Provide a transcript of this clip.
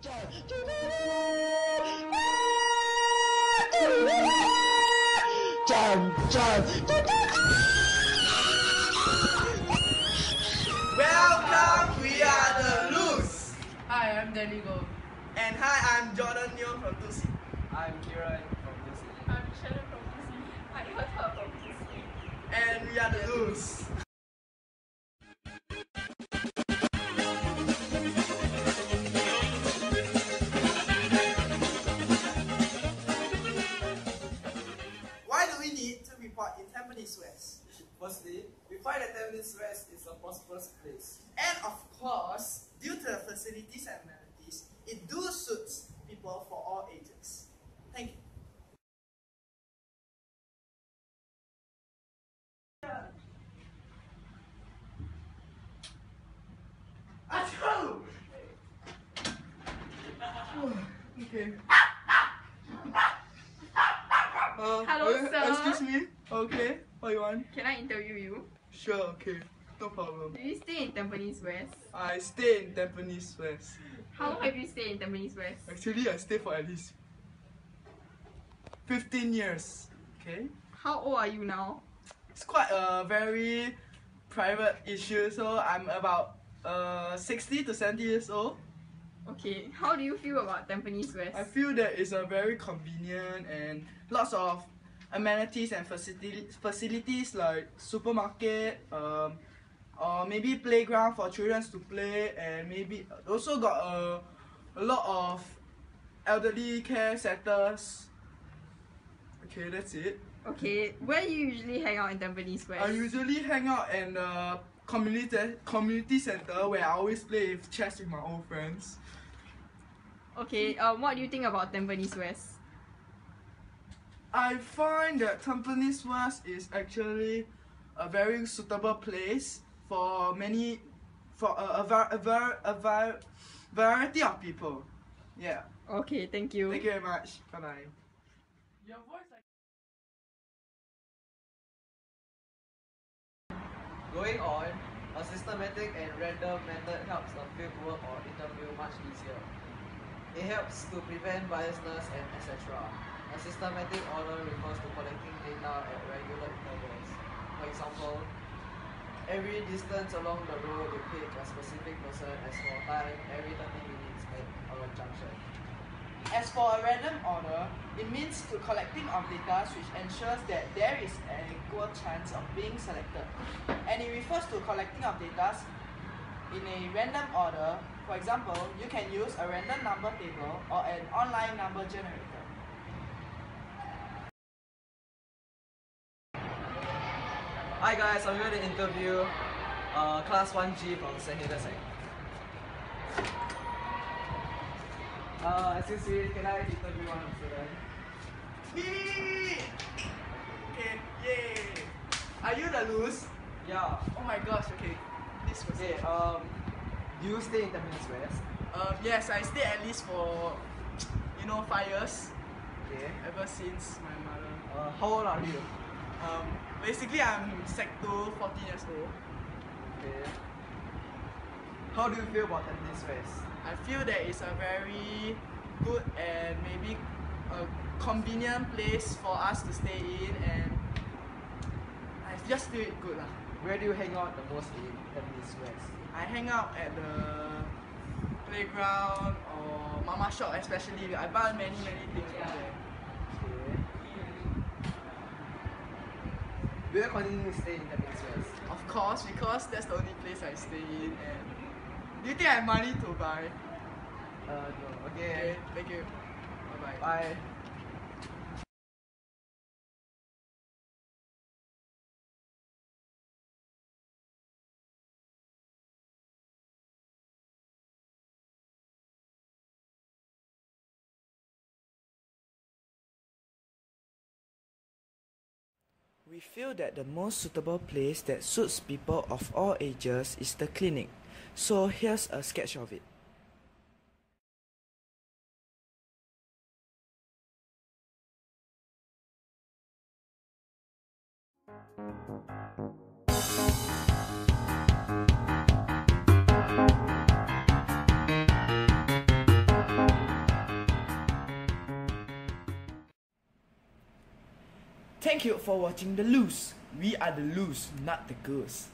Welcome, we are the Loose. Hi, I'm Danny Go. And hi, I'm Jordan Neo from Tusi. I'm Kiran from Tusi. I'm Shannon from Tusi. I'm Yota from Tusi. And we are the Loose. Why do we need to report in Tampines West? Firstly, we find that Tampines West is a prosperous place. And of course, due to the facilities and amenities, it do suits people for all ages. Thank you. Achoo! Okay. Hello, sir. Excuse me. Okay. What you want? Can I interview you? Sure. Okay. No problem. Do you stay in Tampines West? I stay in Tampines West. How long have you stayed in Tampines West? Actually, I stay for at least 15 years. Okay. How old are you now? It's quite a very private issue, so I'm about 60 to 70 years old. Okay, how do you feel about Tampines West? I feel that it's a very convenient and lots of amenities and facilities like supermarket, or maybe playground for children to play, and maybe also got a lot of elderly care centers. Okay, that's it. Okay, where do you usually hang out in Tampines West? I usually hang out in the community center where I always play with chess with my old friends. Okay, what do you think about Tampines West? I find that Tampines West is actually a very suitable place for a variety of people. Yeah. Okay, thank you. Thank you very much. Bye bye. Your voice. Going on, a systematic and random method helps a field work or interview much easier. It helps to prevent biasness and etc. A systematic order refers to collecting data at regular intervals. For example, every distance along the road you pick a specific person as for time every 30 minutes at a junction. As for a random order, it means to collecting of data which ensures that there is an equal chance of being selected. And it refers to collecting of data in a random order. For example, you can use a random number table or an online number generator. Hi guys, I'm going to interview Class 1G from St. Hilda's. Excuse me, can I interview one of the students? Okay, yay! Are you the loose? Yeah. Oh my gosh, okay. This was Okay, do you stay in Tampines West? yes, I stay at least for 5 years. Okay. Ever since my mother. How old are you? Basically I'm Sec 2, 14 years old. Okay. How do you feel about Tampines West? I feel that it's a very good and maybe a convenient place for us to stay in, and I just feel it good lah. Where do you hang out the most in Tampines West? I hang out at the playground or mama shop especially. I buy many things from there. Okay. Will you continue to stay in Tampines West? Of course, because that's the only place I stay in. And do you think I have money to buy? No. Okay, Okay. thank you. Bye bye. Bye. We feel that the most suitable place that suits people of all ages is the clinic. So here's a sketch of it. Thank you for watching The Loose. We are the Loose, not the Goose.